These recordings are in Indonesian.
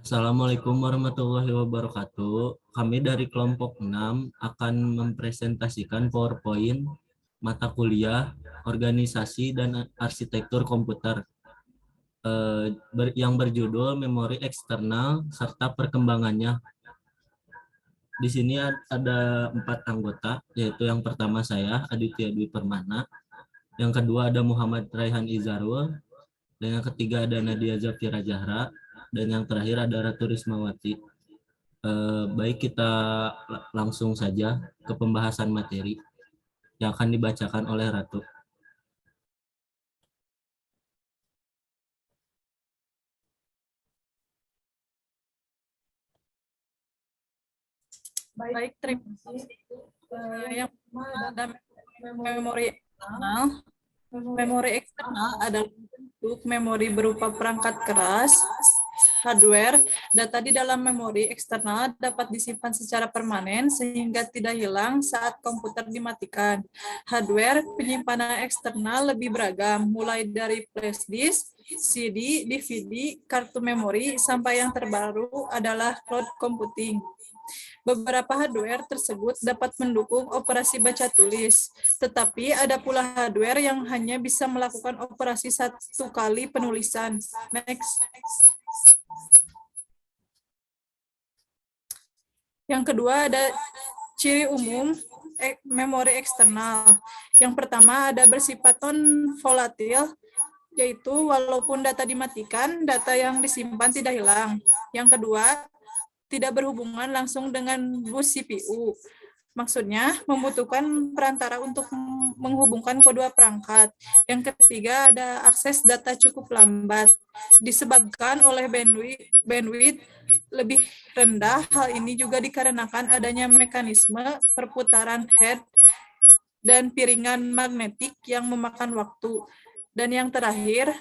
Assalamualaikum warahmatullahi wabarakatuh. Kami dari kelompok 6 akan mempresentasikan PowerPoint mata kuliah Organisasi dan Arsitektur Komputer yang berjudul Memori Eksternal serta Perkembangannya. Di sini ada 4 anggota, yaitu yang pertama saya, Aditya Dwi Permana, yang kedua ada Muhammad Raihan Izarul, dan yang ketiga ada Nadia Zafira Zahra, dan yang terakhir ada Ratu Rismawati. Baik, kita langsung saja ke pembahasan materi yang akan dibacakan oleh Ratu. Baik, terima kasih. Yang pertama ada memori eksternal. Memori eksternal adalah bentuk memori berupa perangkat keras, hardware. Data di dalam memori eksternal dapat disimpan secara permanen sehingga tidak hilang saat komputer dimatikan. Hardware penyimpanan eksternal lebih beragam, mulai dari flash disk, CD, DVD, kartu memori, sampai yang terbaru adalah cloud computing. Beberapa hardware tersebut dapat mendukung operasi baca tulis, tetapi ada pula hardware yang hanya bisa melakukan operasi satu kali penulisan. Next. Yang kedua ada ciri umum memori eksternal. Yang pertama ada bersifat non-volatil, yaitu walaupun data dimatikan, data yang disimpan tidak hilang. Yang kedua, tidak berhubungan langsung dengan bus CPU. Maksudnya, membutuhkan perantara untuk menghubungkan kedua perangkat. Yang ketiga, ada akses data cukup lambat. Disebabkan oleh bandwidth lebih rendah, hal ini juga dikarenakan adanya mekanisme perputaran head dan piringan magnetik yang memakan waktu. Dan yang terakhir,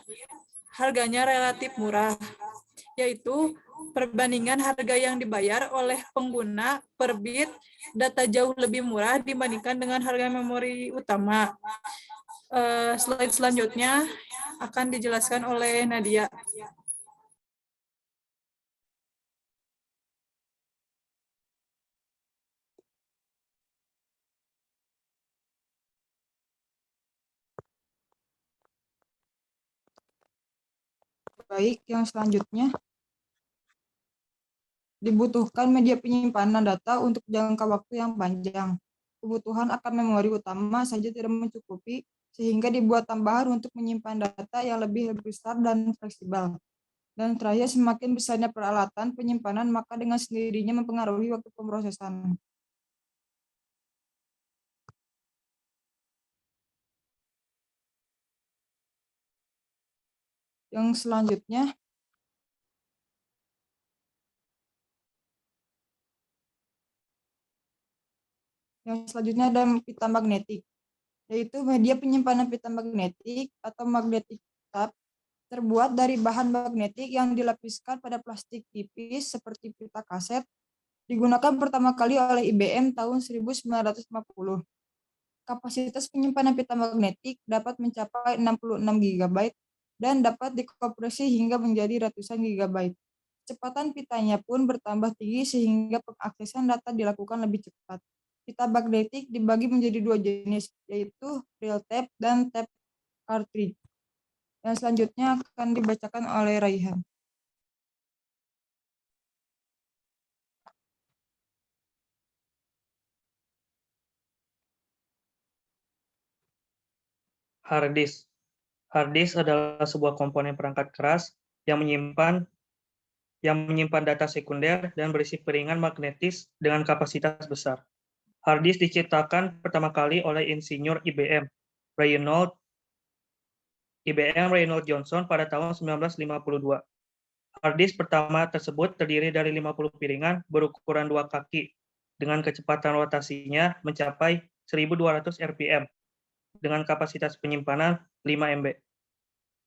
harganya relatif murah, yaitu perbandingan harga yang dibayar oleh pengguna per bit data jauh lebih murah dibandingkan dengan harga memori utama. Slide selanjutnya akan dijelaskan oleh Nadia. Baik, yang selanjutnya dibutuhkan media penyimpanan data untuk jangka waktu yang panjang. Kebutuhan akan memori utama saja tidak mencukupi, sehingga dibuat tambahan untuk menyimpan data yang lebih besar dan fleksibel. Dan terakhir, semakin besarnya peralatan penyimpanan, maka dengan sendirinya mempengaruhi waktu pemrosesan. Yang selanjutnya, ada pita magnetik, yaitu media penyimpanan pita magnetik atau magnetic tape terbuat dari bahan magnetik yang dilapiskan pada plastik tipis seperti pita kaset. Digunakan pertama kali oleh IBM tahun 1950. Kapasitas penyimpanan pita magnetik dapat mencapai 66 GB dan dapat dikompresi hingga menjadi ratusan GB. Kecepatan pitanya pun bertambah tinggi sehingga pengaksesan data dilakukan lebih cepat. Pita magnetik dibagi menjadi 2 jenis, yaitu real tape dan tape cartridge. Yang selanjutnya akan dibacakan oleh Raihan. Hard disk. Hard disk adalah sebuah komponen perangkat keras yang menyimpan data sekunder dan berisi piringan magnetis dengan kapasitas besar. Hard disk diciptakan pertama kali oleh insinyur IBM Reynold Johnson pada tahun 1952. Hard disk pertama tersebut terdiri dari 50 piringan berukuran 2 kaki dengan kecepatan rotasinya mencapai 1200 rpm dengan kapasitas penyimpanan 5 MB.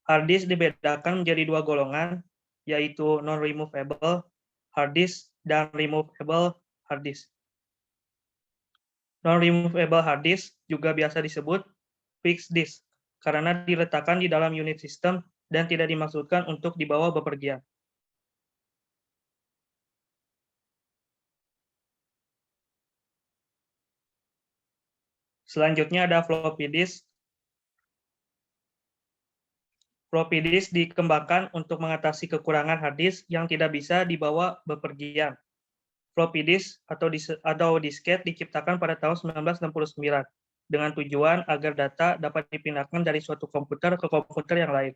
Hard disk dibedakan menjadi 2 golongan, yaitu non-removable hard disk dan removable hard disk. Non-removable hard disk juga biasa disebut fixed disk karena diletakkan di dalam unit sistem dan tidak dimaksudkan untuk dibawa bepergian. Selanjutnya ada floppy disk. Floppy disk dikembangkan untuk mengatasi kekurangan hard disk yang tidak bisa dibawa bepergian. Floppy disk atau disket diciptakan pada tahun 1969 dengan tujuan agar data dapat dipindahkan dari suatu komputer ke komputer yang lain.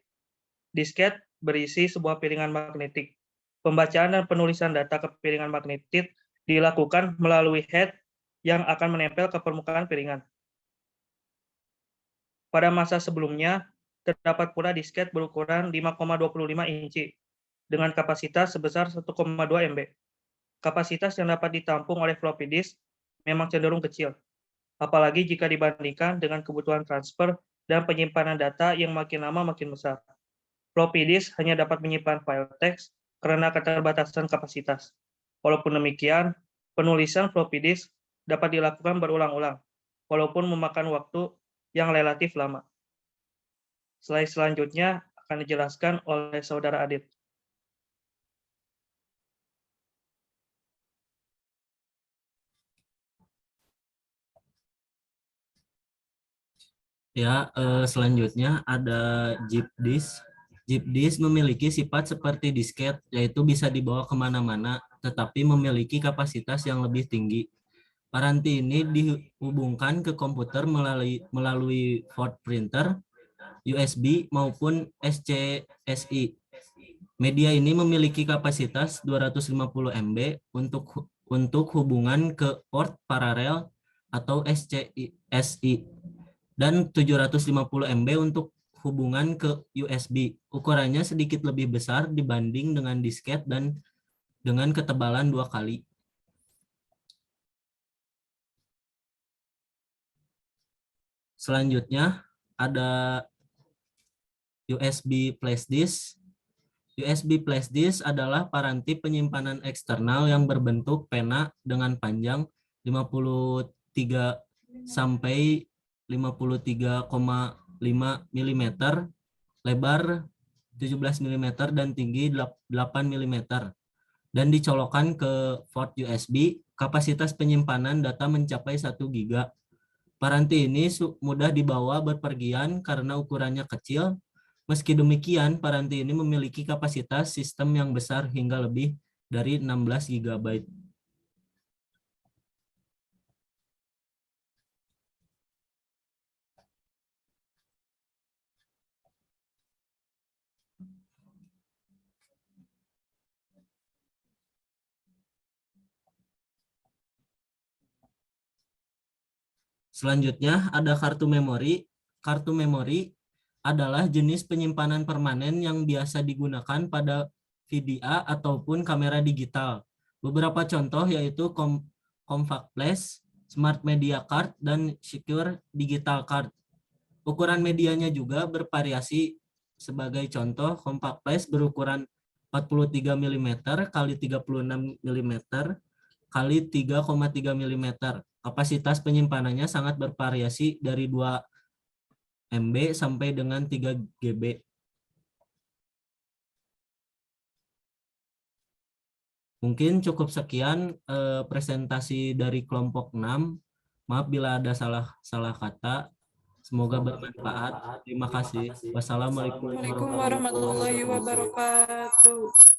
Disket berisi sebuah piringan magnetik. Pembacaan dan penulisan data ke piringan magnetik dilakukan melalui head yang akan menempel ke permukaan piringan. Pada masa sebelumnya, terdapat pula disket berukuran 5,25 inci dengan kapasitas sebesar 1,2 MB. Kapasitas yang dapat ditampung oleh floppy disk memang cenderung kecil, apalagi jika dibandingkan dengan kebutuhan transfer dan penyimpanan data yang makin lama makin besar. Floppy disk hanya dapat menyimpan file teks karena keterbatasan kapasitas. Walaupun demikian, penulisan floppy disk dapat dilakukan berulang-ulang, walaupun memakan waktu yang relatif lama. Slide selanjutnya akan dijelaskan oleh Saudara Adit. Ya, selanjutnya ada zip disk. Zip disk memiliki sifat seperti disket, yaitu bisa dibawa kemana-mana, tetapi memiliki kapasitas yang lebih tinggi. Paranti ini dihubungkan ke komputer melalui port printer, USB, maupun SCSI. Media ini memiliki kapasitas 250 MB untuk hubungan ke port paralel atau SCSI. Dan 750 MB untuk hubungan ke USB. Ukurannya sedikit lebih besar dibanding dengan disket dan dengan ketebalan 2 kali. Selanjutnya ada USB flash disk. USB flash disk adalah paranti penyimpanan eksternal yang berbentuk pena dengan panjang 53 sampai 53,5 mm, lebar 17 mm dan tinggi 8 mm, dan dicolokkan ke port USB. Kapasitas penyimpanan data mencapai 1 GB. Paranti ini mudah dibawa berpergian karena ukurannya kecil. Meski demikian, paranti ini memiliki kapasitas sistem yang besar hingga lebih dari 16 GB. Selanjutnya ada kartu memori. Kartu memori adalah jenis penyimpanan permanen yang biasa digunakan pada VDA ataupun kamera digital. Beberapa contoh yaitu compact flash, smart media card, dan secure digital card. Ukuran medianya juga bervariasi. Sebagai contoh, compact flash berukuran 43 mm kali 36 mm kali 3,3 mm. Kapasitas penyimpanannya sangat bervariasi dari 2 MB sampai dengan 3 GB. Mungkin cukup sekian presentasi dari kelompok 6. Maaf bila ada salah kata. Semoga bermanfaat. Terima kasih. Wassalamualaikum Waalaikumsalam warahmatullahi wabarakatuh.